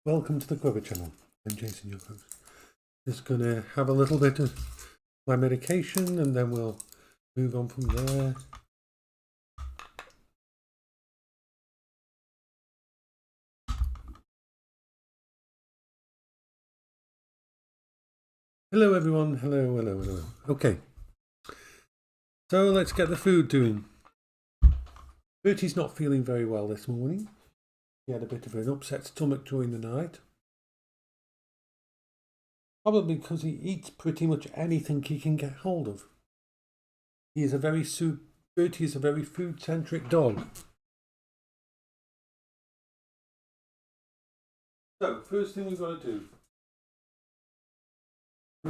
Welcome to the Quiver channel. I'm Jason, your host. Just gonna have a little bit of my medication and then we'll move on from there. Hello everyone, hello. Okay, so let's get the food doing. Bertie's not feeling very well this morning. He had a bit of an upset stomach during the night. Probably because he eats pretty much anything he can get hold of. Bertie is a very food-centric dog. So, first thing we've got to do.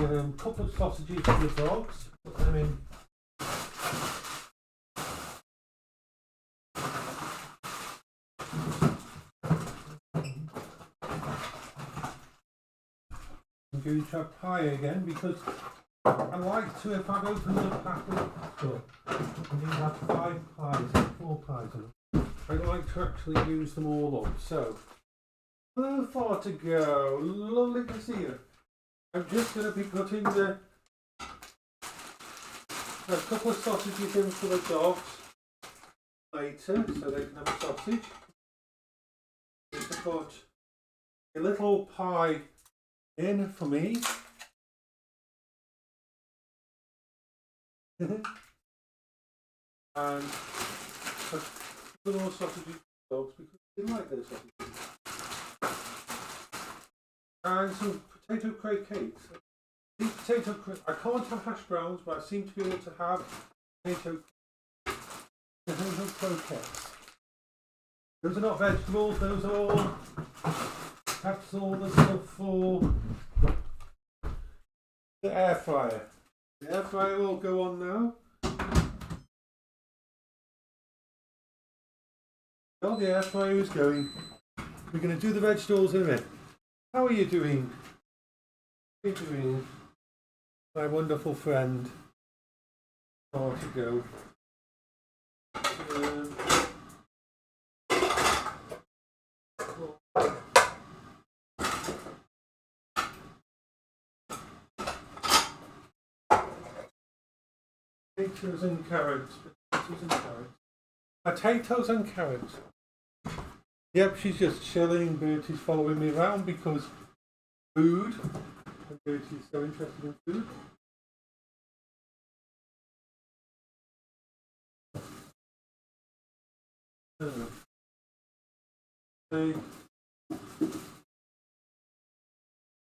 A couple of sausages for the dogs. Put them in. I'm going to try pie again because I like to, if I've opened a pack of stuff and you have 5 pies and 4 pies in them, I like to actually use them all up. So, a little far to go. Lovely to see you. I'm just going to be putting a couple of sausages in for the dogs later so they can have a sausage. Just to put a little pie in for me. And put more sausages for the dogs because they like those sausages. And some potato croquettes. These I can't have hash browns, but I seem to be able to have potato croquettes. Those are not vegetables, those are all that's all the stuff for the air fryer. The air fryer will go on now. Well, the air fryer is going. We're going to do the vegetables in a minute. How are you doing? How are you doing? My wonderful friend. Far to go. Potatoes and carrots. Potatoes and carrots. Yep, she's just chilling. Bertie's following me around because food. And Bertie's so interested in food. The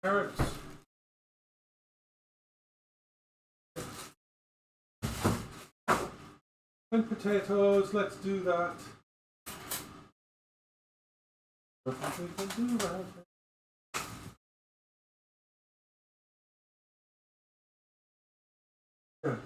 carrots. And potatoes, let's do that. We can do that. Yeah.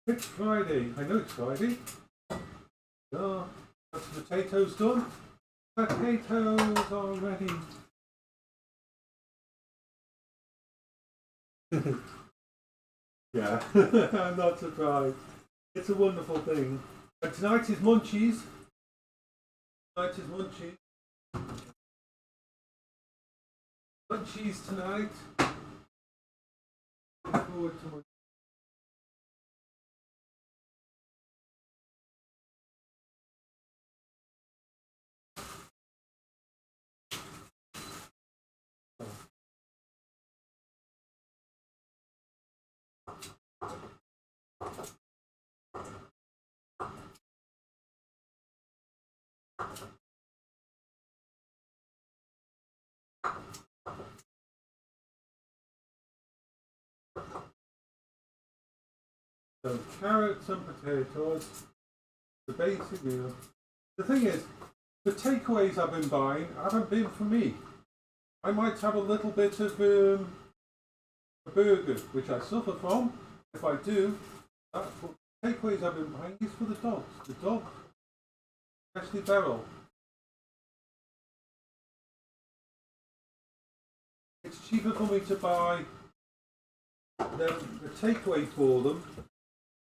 It's Friday. I know it's Friday. Oh, that's the potatoes done. Potatoes are ready. Yeah, I'm not surprised. It's a wonderful thing. And tonight is munchies. Munchies tonight. Looking forward to munchies. So carrots and potatoes, the basic meal. The thing is, The takeaways I've been buying haven't been for me. I might have a little bit of a burger, which I suffer from. If I do, that's what takeaways I've been buying is for the dogs. The dog, especially Beryl. It's cheaper for me to buy the takeaway for them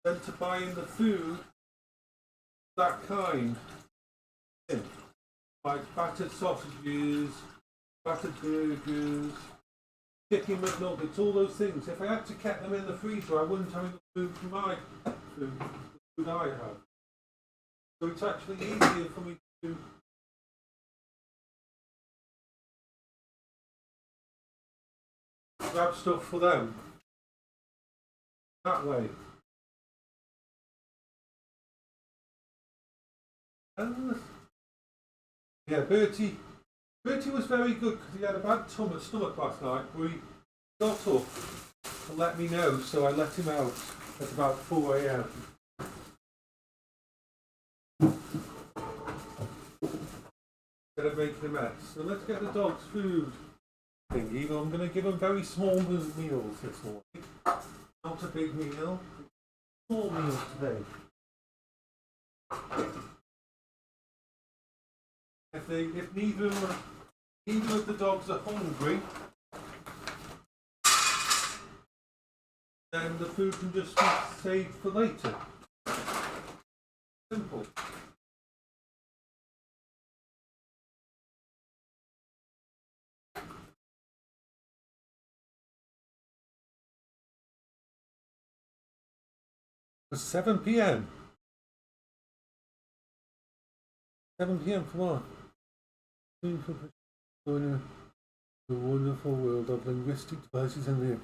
than to buy in the food that kind. Like battered sausages, battered burgers, chicken McNuggets, all those things. If I had to keep them in the freezer, I wouldn't have enough food for my food, the food I have. So it's actually easier for me to grab stuff for them that way. And yeah, Bertie was very good because he had a bad stomach last night, but he got up to let me know, so I let him out at about 4 a.m. Instead of making a mess. So let's get the dog's food thingy. I'm going to give them very small meals this morning. Not a big meal. Small meals today. If neither of the dogs are hungry, then the food can just be saved for later. Simple. It's 7 p.m. 7 p.m. for what? Going the wonderful world of linguistic devices and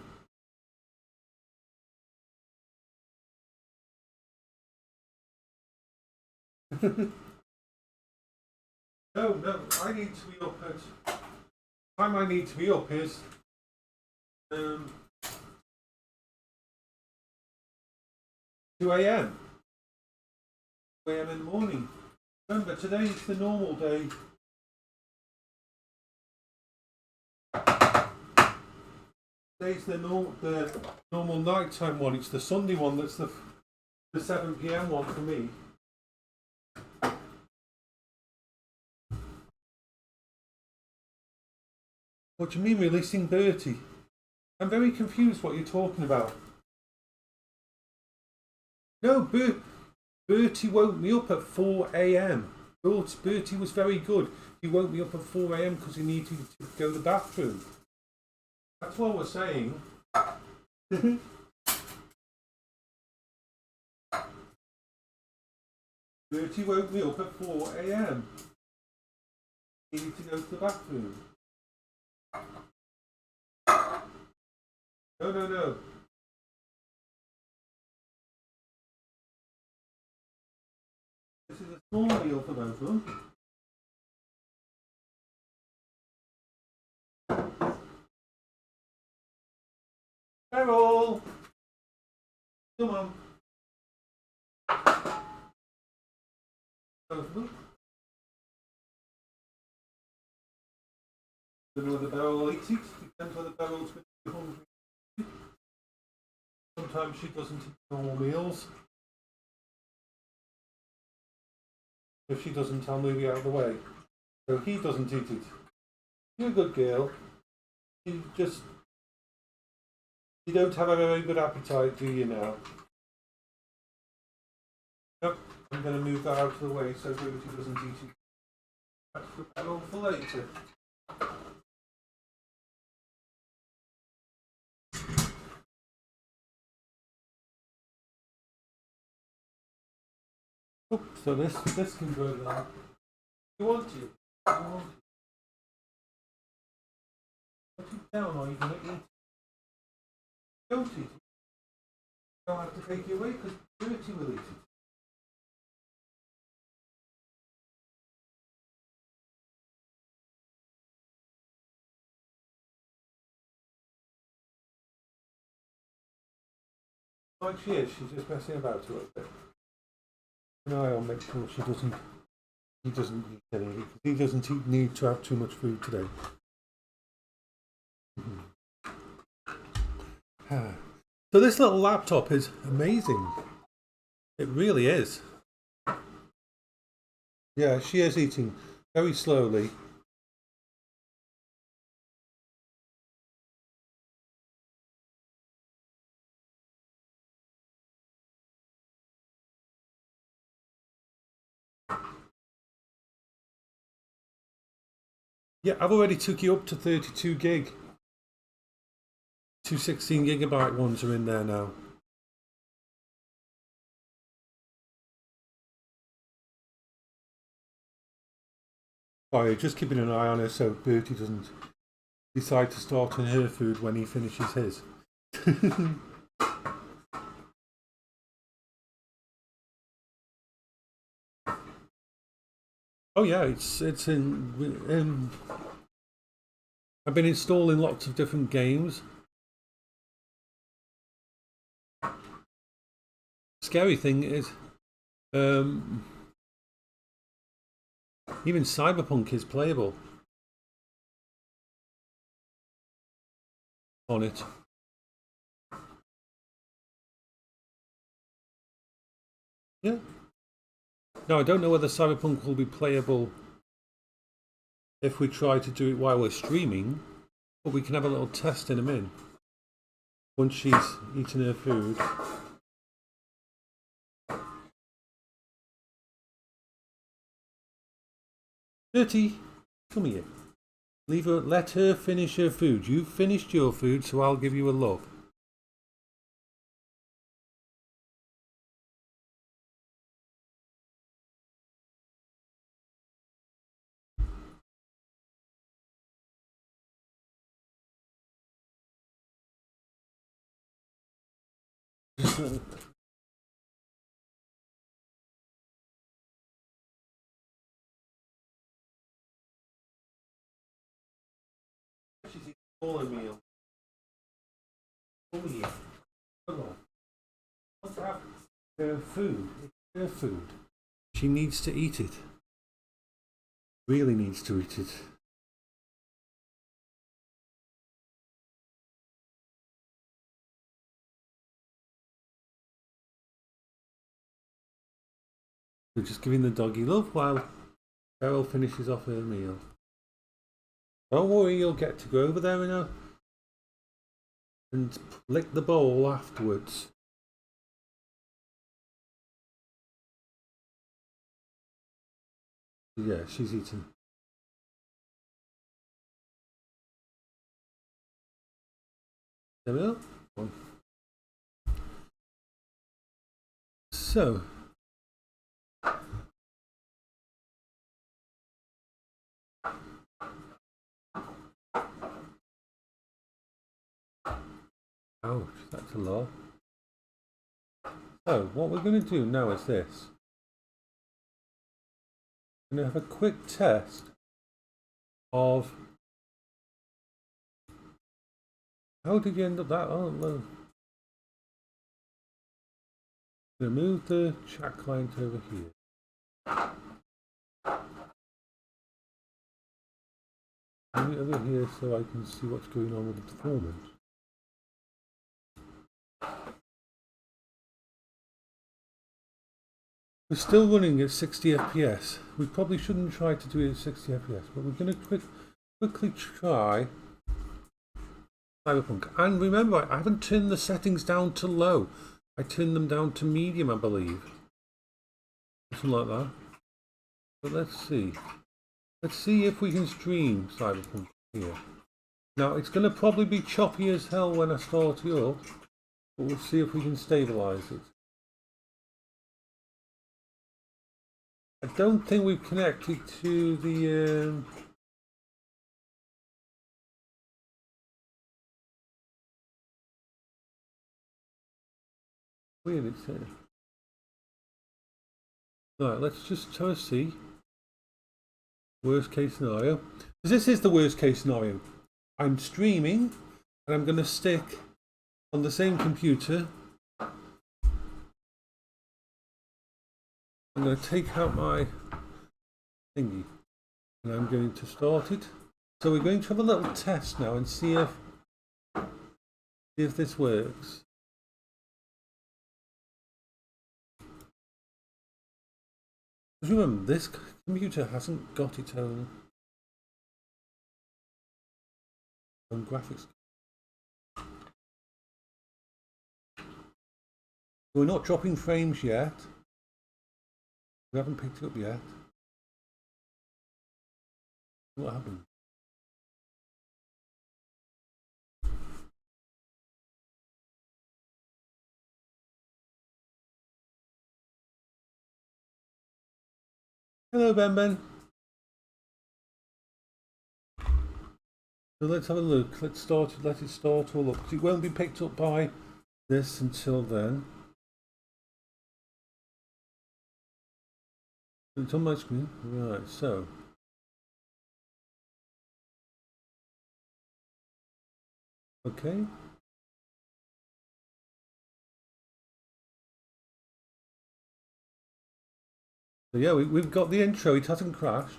No, I need to be up at time I need to be up is 2 a.m. 2 a.m. in the morning. Remember, today is the normal day. Today's the normal nighttime one. It's the Sunday one that's the 7 p.m. one for me. What do you mean releasing Bertie? I'm very confused what you're talking about. No, Bertie woke me up at 4 a.m. Bertie was very good. He woke me up at 4 a.m. because he needed to go to the bathroom. That's what we're saying. Bertie woke me up at 4 a.m. He needed to go to the bathroom. No. This is a small meal for both of them. Carol! Come on. Both of them. Don't know whether Beryl will eat it. Depends whether Beryl's going to be hungry. Sometimes she doesn't eat normal meals. If she doesn't, I'll move you out of the way. So he doesn't eat it. You're a good girl. You don't have a very good appetite, do you now? Nope. I'm going to move that out of the way so Bertie doesn't eat it. That's for Beryl for later. Oh, so this can go there. You want it? Put it down or you're going to eat it. Don't eat it. You don't have to take it away because Bertie will eat it. Like she is, she's just messing about a little bit. Keep an eye on, make sure she doesn't He doesn't eat any of it. He doesn't need to have too much food today. So this little laptop is amazing. It really is. Yeah, she is eating very slowly. Yeah, I've already took you up to 32 gig. 2 16GB ones are in there now. Sorry, just keeping an eye on her so Bertie doesn't decide to start on her food when he finishes his. Oh yeah, it's in. I've been installing lots of different games. Scary thing is, even Cyberpunk is playable on it. Yeah. Now I don't know whether Cyberpunk will be playable if we try to do it while we're streaming, but we can have a little test in a minute once she's eaten her food. Bertie, come here. Leave her. Let her finish her food. You've finished your food, so I'll give you a love. She's eating all her meal. Come here. Come on. Let's have her food. It's her food. She needs to eat it. Really needs to eat it. We're just giving the doggy love while Carol finishes off her meal. Don't worry, you'll get to go over there and lick the bowl afterwards. Yeah, she's eating. There we are. So. Ouch, that's a lot. So, what we're going to do now is this. I'm going to have a quick test of... How did you end up that? Oh, no. I'm going to move the chat client over here. Move it over here so I can see what's going on with the performance. We're still running at 60 FPS. We probably shouldn't try to do it at 60 FPS, but we're going to quickly try Cyberpunk. And remember, I haven't turned the settings down to low. I turned them down to medium, I believe. Something like that. But let's see. Let's see if we can stream Cyberpunk here. Now, it's going to probably be choppy as hell when I start it up, but we'll see if we can stabilize it. I don't think we've connected to the weird it's here. Right, let's just try to see. Worst case scenario. Because this is the worst case scenario. I'm streaming and I'm going to stick on the same computer. I'm going to take out my thingy. And I'm going to start it. So we're going to have a little test now and see if this works. Because remember, this computer hasn't got its own graphics. We're not dropping frames yet. We haven't picked it up yet. What happened? Hello, Ben. So let's have a look. Let it start all up. Because it won't be picked up by this until then. It's on my screen. Right, so. Okay. So yeah, we've got the intro. It hasn't crashed.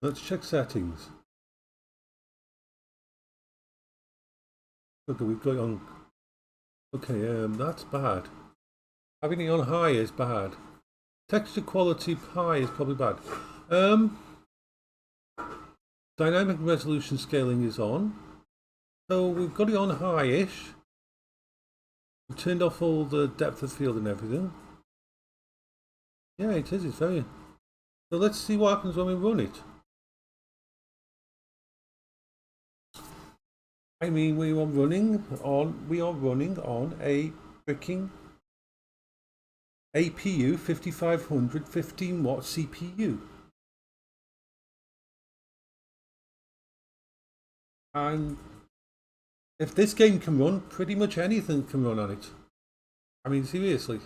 Let's check settings. Okay, we've got it on. Okay, that's bad. Having it on high is bad. Texture quality high is probably bad. Dynamic resolution scaling is on. So we've got it on high-ish. We've turned off all the depth of field and everything. Yeah, it is. It's very. So let's see what happens when we run it. I mean, we are running on a freaking APU 5500 15-watt CPU. And if this game can run, pretty much anything can run on it. I mean, seriously.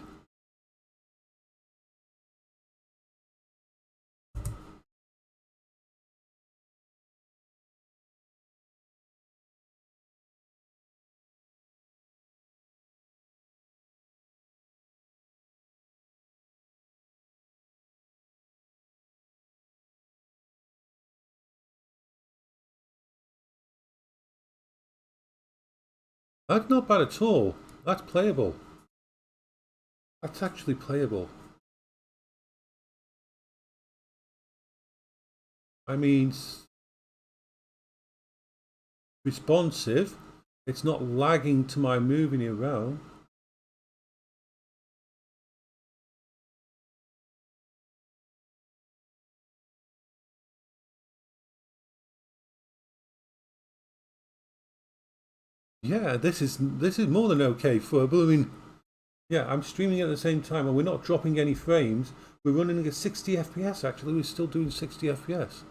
That's not bad at all. That's playable. That's actually playable. I mean, responsive. It's not lagging to my moving it around. Yeah, this is more than okay for a blooming. Yeah, I'm streaming at the same time, and we're not dropping any frames. We're running at 60 FPS. Actually, we're still doing 60 FPS.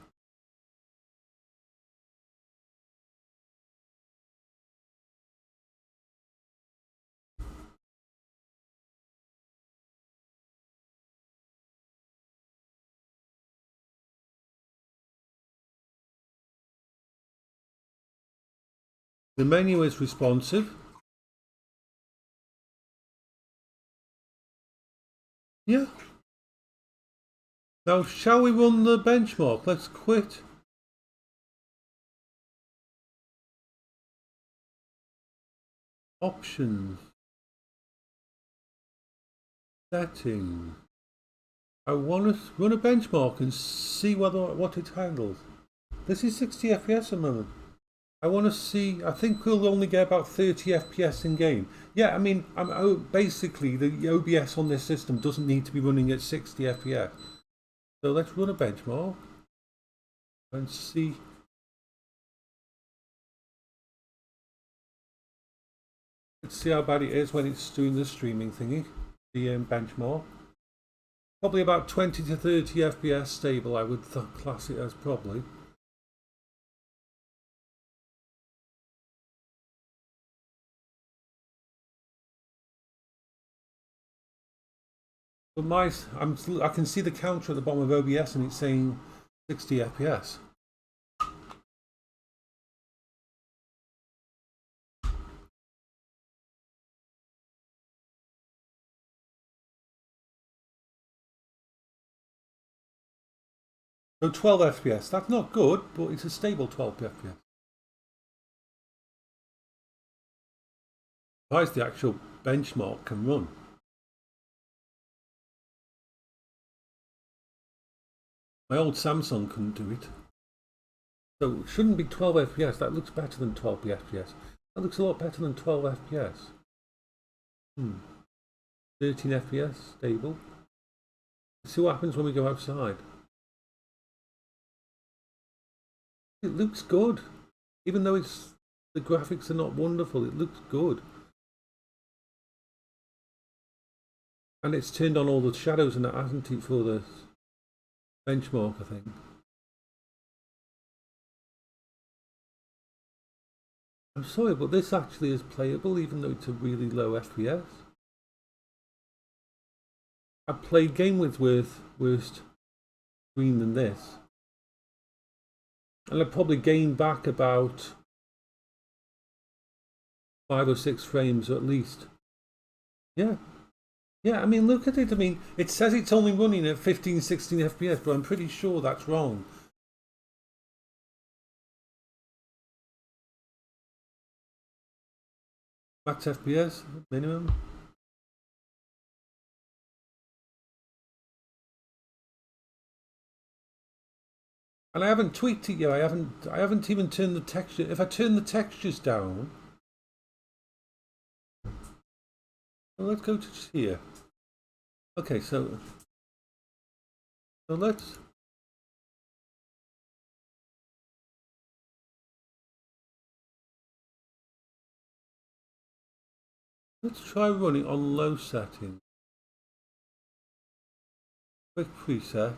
The menu is responsive. Yeah. Now, shall we run the benchmark? Let's quit. Options. Settings. I want to run a benchmark and see what it handles. This is 60 FPS a moment. I want to see. I think we'll only get about 30 FPS in game. Yeah, I mean, basically the OBS on this system doesn't need to be running at 60 FPS. So let's run a benchmark and see. Let's see how bad it is when it's doing the streaming thingy. The benchmark. Probably about 20 to 30 FPS stable, I would class it as probably. But I can see the counter at the bottom of OBS and it's saying 60 FPS. So 12 FPS, that's not good, but it's a stable 12 FPS. Surprised the actual benchmark can run. My old Samsung couldn't do it. So it shouldn't be 12 FPS, that looks better than 12 FPS. That looks a lot better than 12 FPS. 13 FPS, stable. Let's see what happens when we go outside. It looks good. Even though the graphics are not wonderful, it looks good. And it's turned on all the shadows and that, hasn't it, for the benchmark, I think. I'm sorry, but this actually is playable even though it's a really low FPS. I've played game with worse screen than this. And I've probably gained back about 5 or 6 frames at least. Yeah. Yeah, I mean, look at it. I mean, it says it's only running at 15, 16 FPS, but I'm pretty sure that's wrong. Max FPS, minimum. And I haven't tweaked it yet. I haven't even turned the texture. If I turn the textures down, well, let's go to here. Okay, so let's try running on low setting. Quick preset.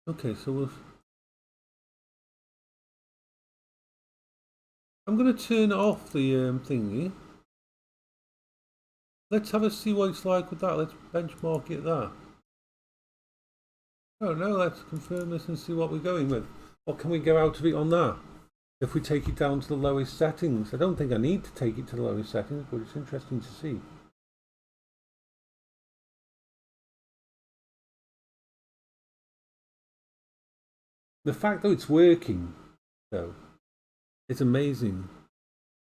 Okay, so I'm going to turn off the thingy. Let's have a see what it's like with that. Let's benchmark it there. Oh no, let's confirm this and see what we're going with. What can we get out of it on that? If we take it down to the lowest settings. I don't think I need to take it to the lowest settings, but it's interesting to see. The fact that it's working, though, it's amazing.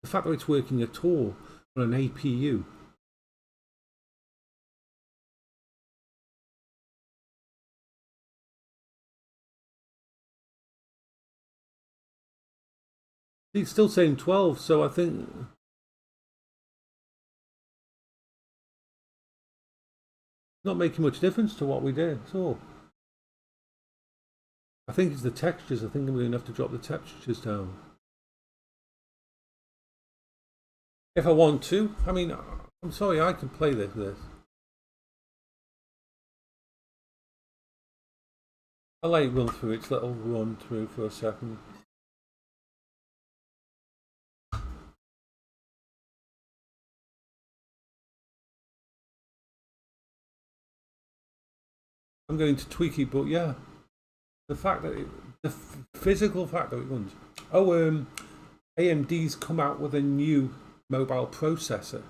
The fact that it's working at all on an APU. It's still saying 12, so I think not making much difference to what we did at all. I think it's the textures. I think we're going to have to drop the textures down. If I want to. I mean, I'm sorry, I can play this. I'll let it run through its little run through for a second. I'm going to tweak it, but yeah, the fact that the physical fact that it runs. Oh, AMD's come out with a new mobile processor,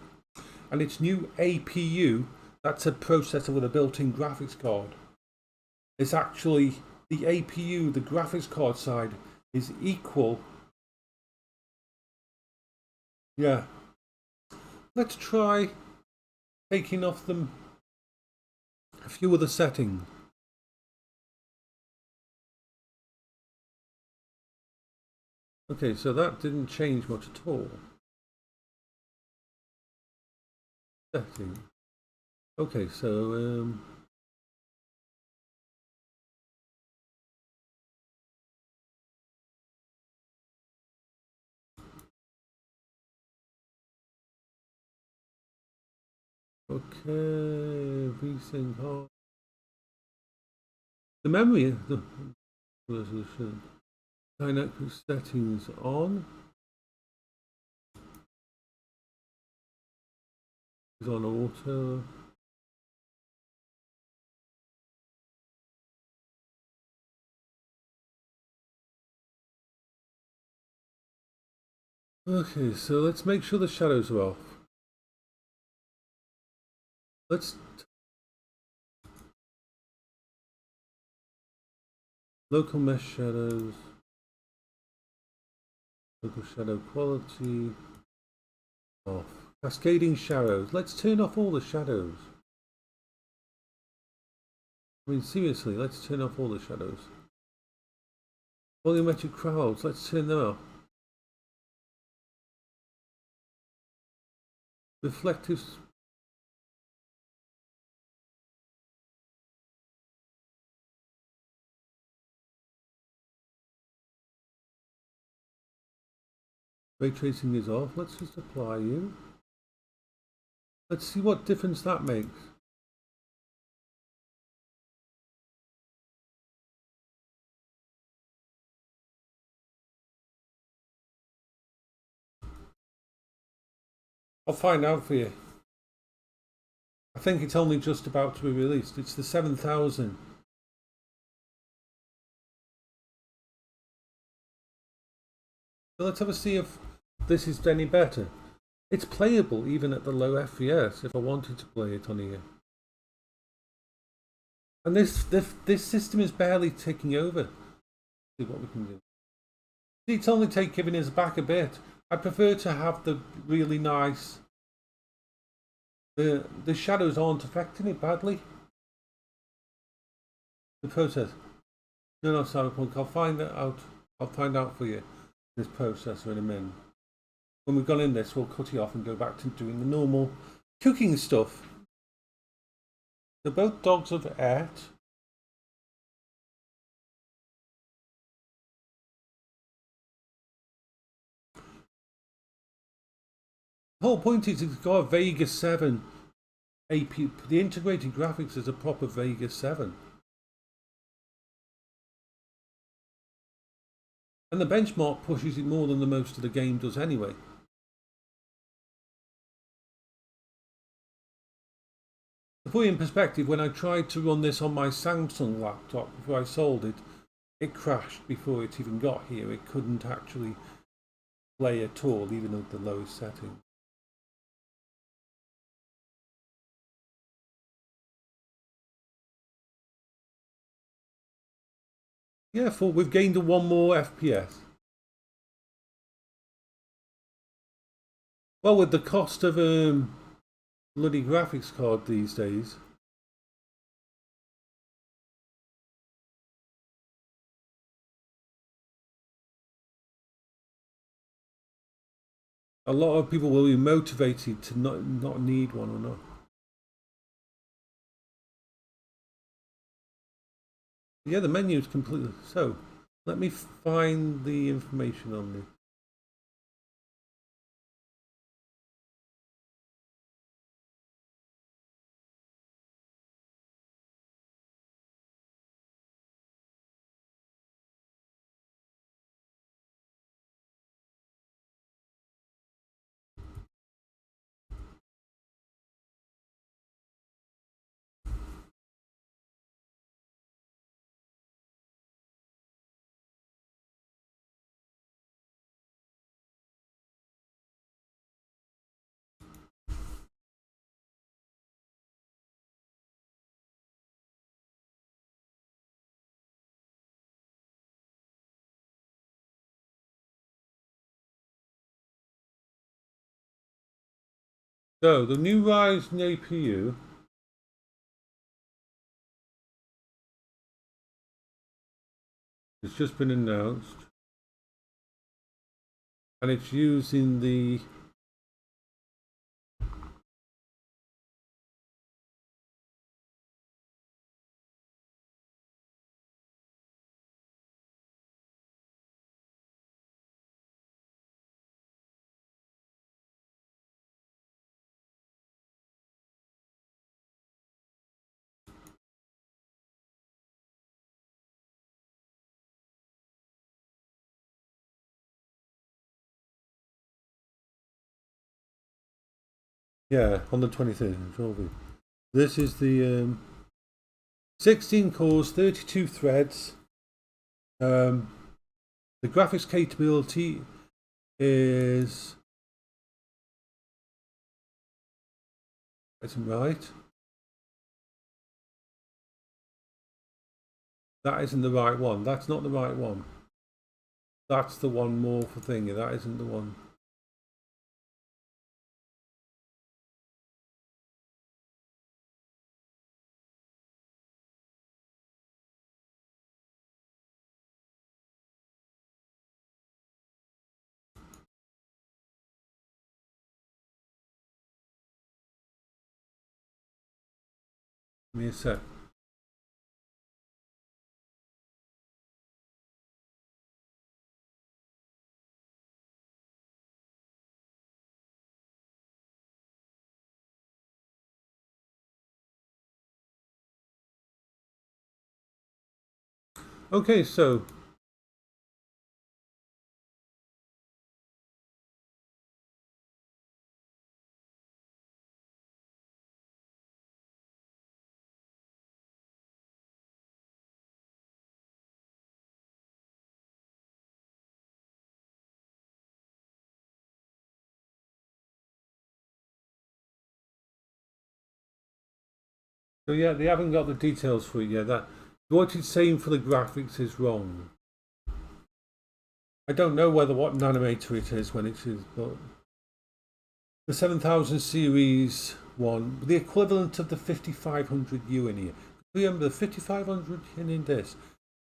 and its new APU. That's a processor with a built-in graphics card. It's actually the APU, the graphics card side, is equal. Yeah. Let's try taking off them a few of the settings. Okay, so that didn't change much at all. Setting. Okay, so okay, VSync hard. The memory, the resolution, dynamic settings on. on auto. Okay, so let's make sure the shadows are off. Let's local mesh shadows, local shadow quality off. Cascading shadows. Let's turn off all the shadows. I mean, seriously, let's turn off all the shadows. Volumetric crowds, let's turn them off. Reflective. Ray tracing is off. Let's just apply you. Let's see what difference that makes. I'll find out for you. I think it's only just about to be released. It's the 7000. So let's have a see if this is any better. It's playable even at the low FPS if I wanted to play it on here. And this system is barely taking over. See what we can do. It's only giving us back a bit. I prefer to have the really nice. The shadows aren't affecting it badly. The process. No, Cyberpunk. I'll find that out. I'll find out for you. This processor in a minute. When we've gone in this, we'll cut it off and go back to doing the normal cooking stuff. They're both dogs of art. The whole point is it's got a Vega 7 AP. The integrated graphics is a proper Vega 7. And the benchmark pushes it more than the most of the game does anyway. To put it in perspective, when I tried to run this on my Samsung laptop before I sold it, it crashed before it even got here. It couldn't actually play at all, even at the lowest setting. Yeah, we've gained one more FPS. Well, with the cost of bloody graphics card these days. A lot of people will be motivated to not need one or not. Yeah, the menu is completely. So, let me find the information on this. So, the new Ryzen APU has just been announced, and it's using the Yeah, on the 23rd. This is the 16 cores, 32 threads. The graphics capability is... Isn't right. That isn't the right one. That's not the right one. That's the one more for thingy. That isn't the one. Give me a sec. Okay, so yeah, they haven't got the details for it yet. That what it's saying for the graphics is wrong. I don't know whether what nanometer it is when it is, but the 7000 series one, the equivalent of the 5500U in here. Remember, the 5500 in this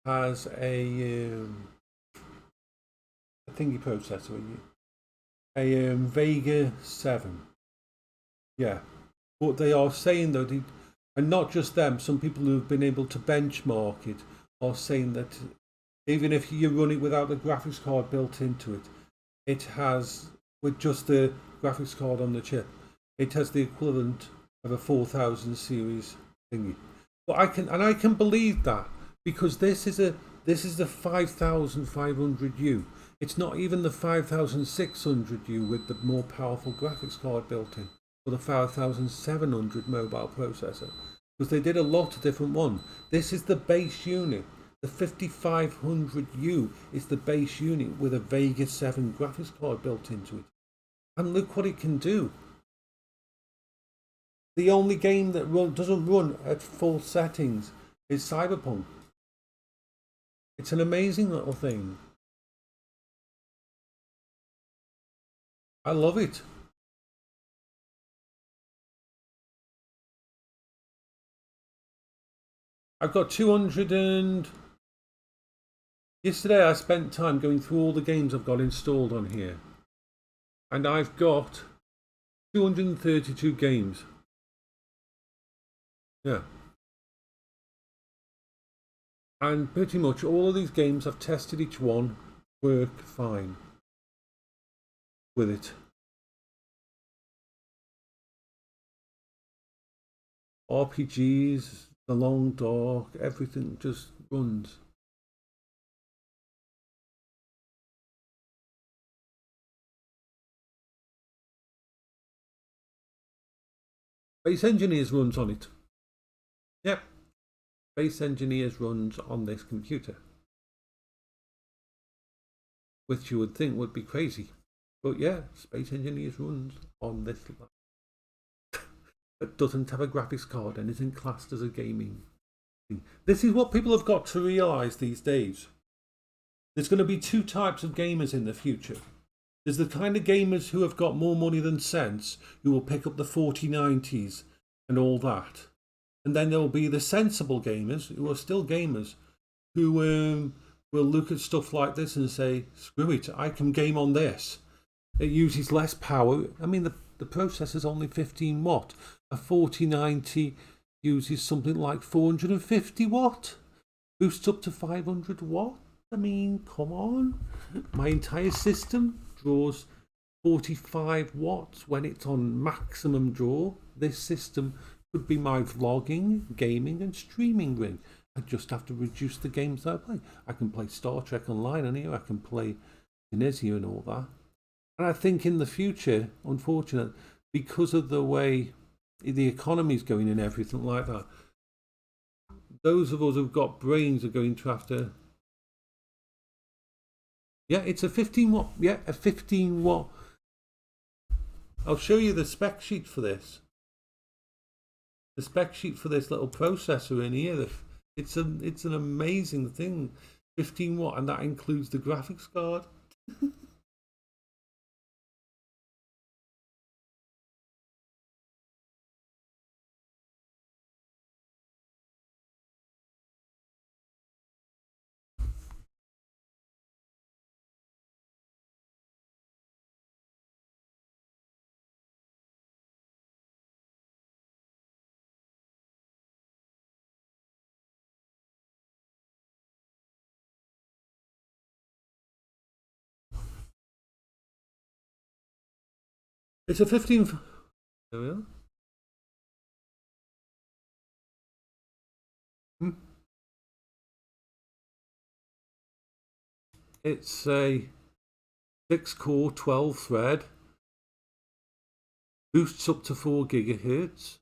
has a thingy processor, a Vega 7. Yeah, but they are saying though, and not just them, some people who have been able to benchmark it are saying that even if you run it without the graphics card built into it, it has, with just the graphics card on the chip, it has the equivalent of a 4000 series thingy. But I can believe that, because this is the 5500U. It's not even the 5600U with the more powerful graphics card built in, or the 5700 mobile processor, because they did a lot of different ones. This is the base unit. The 5500U is the base unit with a Vega 7 graphics card built into it. And look what it can do. The only game that doesn't run at full settings is Cyberpunk. It's an amazing little thing. I love it. I've got 200 and... Yesterday I spent time going through all the games I've got installed on here. And I've got 232 games. Yeah. And pretty much all of these games, I've tested each one, work fine with it. RPGs, The Long Dark, everything just runs. Space Engineers runs on it. Yep. Space Engineers runs on this computer. Which you would think would be crazy. But yeah, Space Engineers runs on this that doesn't have a graphics card and isn't classed as a gaming thing. This is what people have got to realise these days. There's going to be two types of gamers in the future. There's the kind of gamers who have got more money than sense, who will pick up the 4090s and all that. And then there will be the sensible gamers, who are still gamers, who will look at stuff like this and say, screw it, I can game on this. It uses less power. I mean, the processor's only 15 watt. A 4090 uses something like 450 watt. Boosts up to 500 watt. I mean, come on. My entire system draws 45 watts when it's on maximum draw. This system could be my vlogging, gaming and streaming rig. I just have to reduce the games that I play. I can play Star Trek Online on here. I can play Kinesia and all that. And I think in the future, unfortunately, because of the way the economy's going and everything like that, those of us who've got brains are going to have to. Yeah, it's a 15 watt. Yeah, a 15 watt. I'll show you the spec sheet for this. The spec sheet for this little processor in here. It's an amazing thing. 15 watt, and that includes the graphics card. It's a 15. There we are. It's a 6-core 12 thread, boosts up to 4 gigahertz.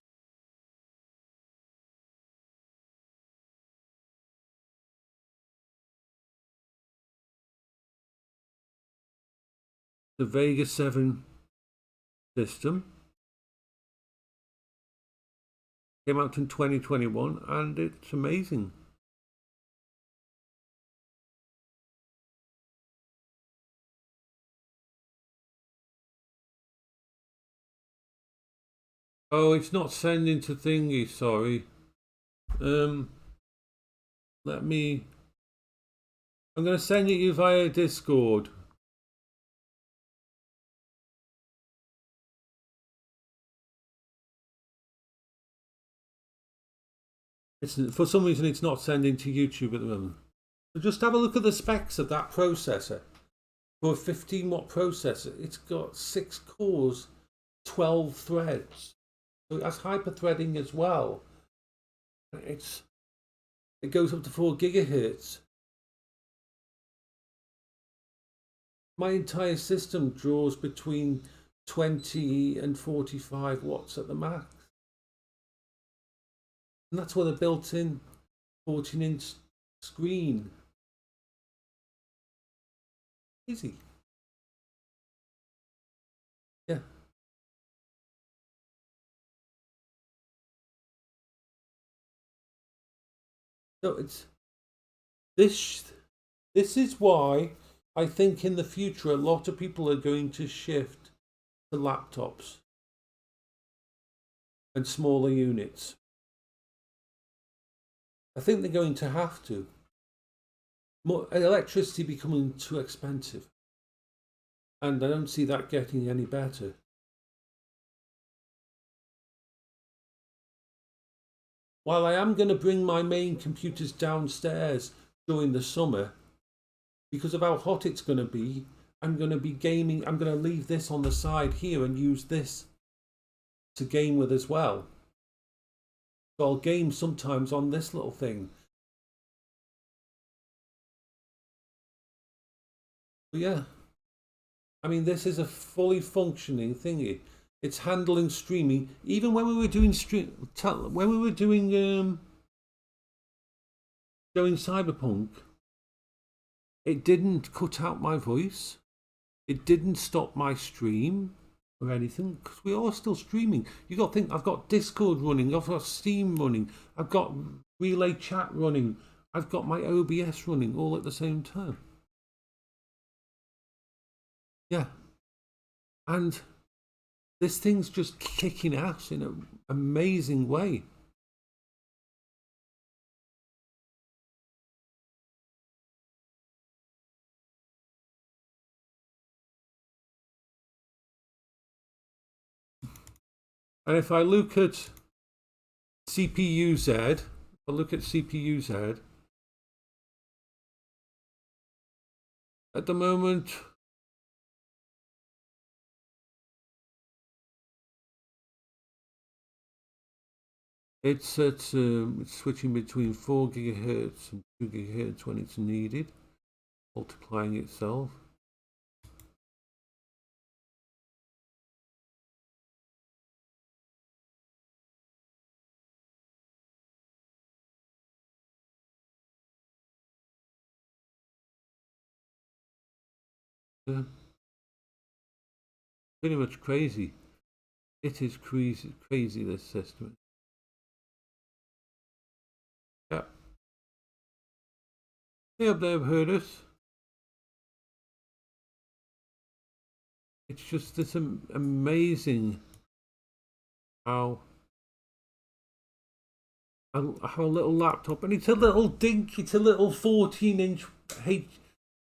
The Vega 7 system came out in 2021, and it's amazing. Oh, it's not sending to thingy, sorry. I'm going to send it you via Discord. For some reason, it's not sending to YouTube at the moment. So just have a look at the specs of that processor. For a 15 watt processor, it's got 6 cores, 12 threads. So it has hyper threading as well. It goes up to 4 gigahertz. My entire system draws between 20 and 45 watts at the max. And that's with a built-in 14-inch screen. Easy. Yeah. So it's this is why I think in the future a lot of people are going to shift to laptops and smaller units. I think they're going to have to. More electricity becoming too expensive, and I don't see that getting any better. While I am going to bring my main computers downstairs during the summer, because of how hot it's going to be, I'm going to be gaming. I'm going to leave this on the side here and use this to game with as well. So I'll game sometimes on this little thing. But yeah, I mean, this is a fully functioning thingy. It's handling streaming. Even when we were doing doing Cyberpunk, it didn't cut out my voice. It didn't stop my stream or anything, because we are still streaming. You got to think, I've got Discord running, I've got Steam running, I've got Relay Chat running, I've got my OBS running all at the same time. Yeah. And this thing's just kicking ass in an amazing way. And if I look at CPU-Z, at the moment, it's switching between 4 gigahertz and 2 gigahertz when it's needed, multiplying itself. pretty much crazy. It is crazy, crazy this system. Yeah. Hey up there, heard us. It's just this amazing how a little laptop, and it's a little dink, it's a little 14-inch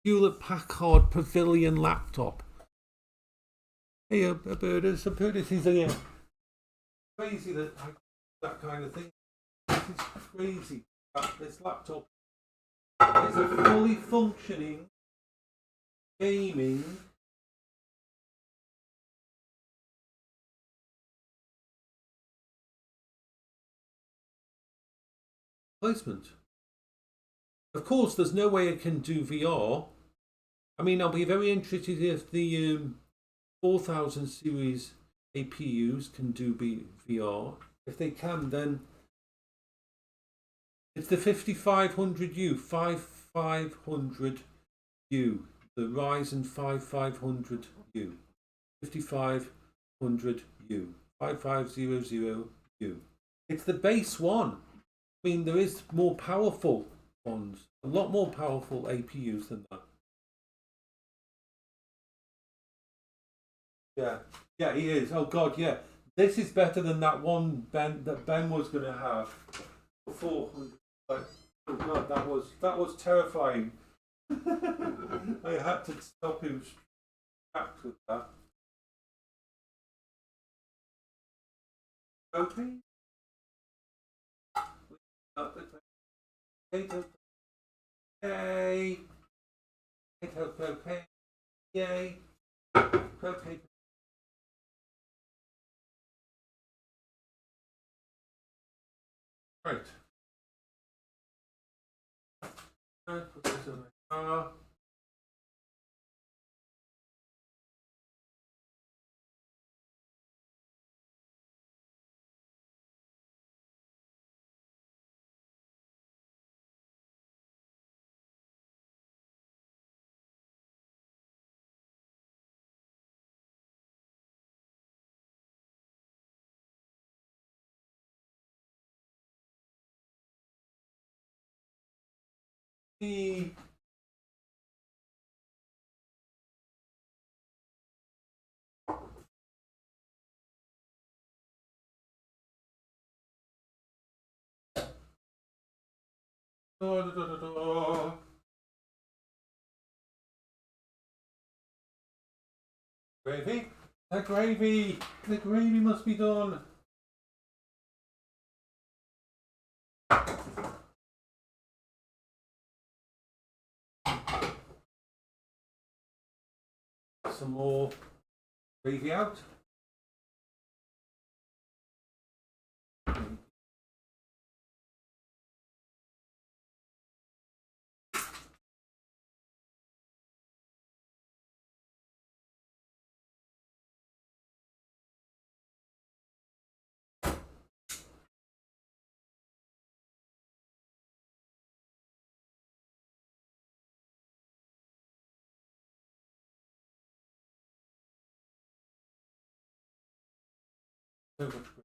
Hewlett Packard Pavilion laptop. Hey, Abertus is crazy that kind of thing. This is crazy. This laptop is a fully functioning gaming placement. Of course, there's no way it can do VR. I mean, I'll be very interested if the 4000 series APUs can do VR. If they can, then it's the 5500U, 5500U, the Ryzen 5500U, 5500U, 5500U. It's the base one. I mean, there is more powerful ones, a lot more powerful APUs than that. Yeah, he is. Oh God, yeah. This is better than that one that Ben was going to have for 400. Oh God, that was terrifying. I had to stop him back with that. Okay. Yay. Propane. Yay. Propane. Right. Put this in the car. The gravy. The gravy must be done. Some more gravy out. So much gravy.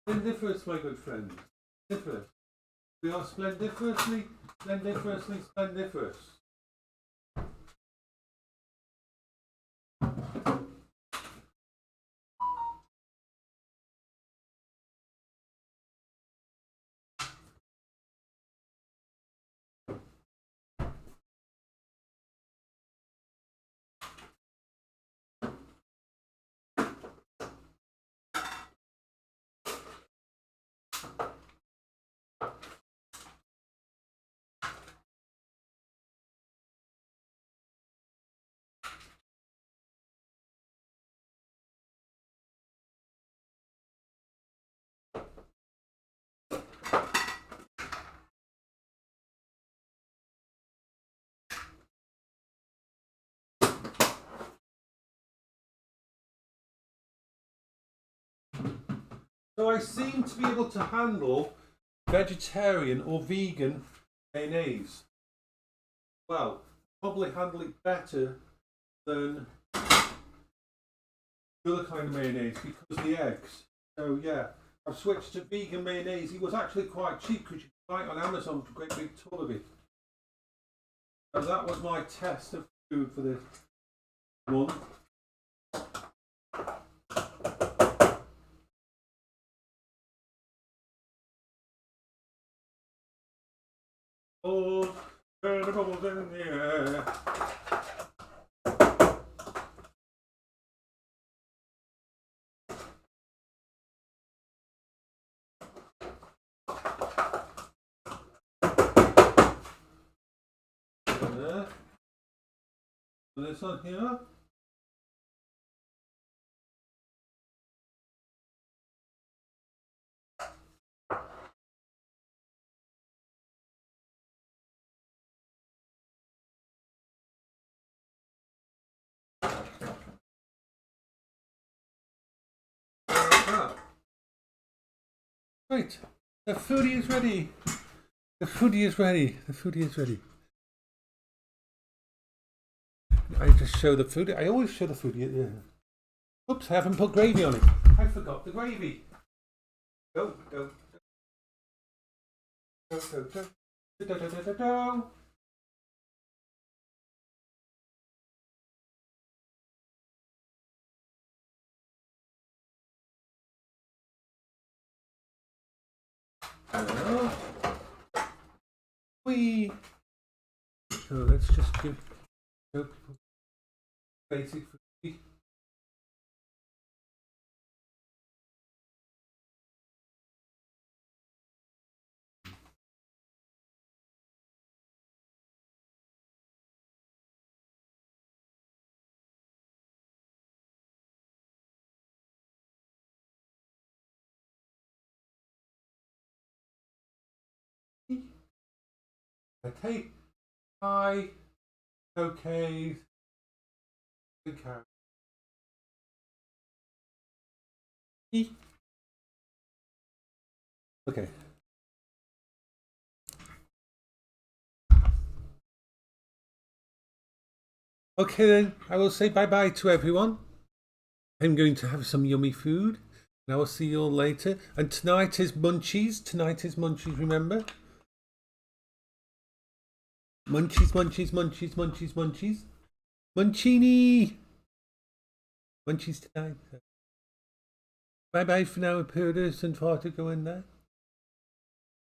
Splendiferous, my good friend. Splendiferous. We are splendiferously, splendiferous. So I seem to be able to handle vegetarian or vegan mayonnaise. Well, probably handle it better than the other kind of mayonnaise because of the eggs. So yeah, I've switched to vegan mayonnaise. It was actually quite cheap because you can buy it on Amazon for a great big tub of it. So that was my test of food for this one. Oh, turn the bubbles in the air. There. Put this on here. Right, the foodie is ready. The foodie is ready. The foodie is ready. I just show the foodie. I always show the foodie at the end. Oops, I haven't put gravy on it. I forgot the gravy. Go, go, go, go, go, go, go, go, go, go. Wee. So let's just give people basic food. Okay. Hi. Okay. Good carrot. Okay. Okay then, I will say bye-bye to everyone. I'm going to have some yummy food. And I will see you all later. And tonight is munchies. Tonight is munchies, remember? Munchies, munchies, munchies, munchies, munchies. Munchini! Munchies tonight. Bye-bye for now, Purdus and Farto go in there.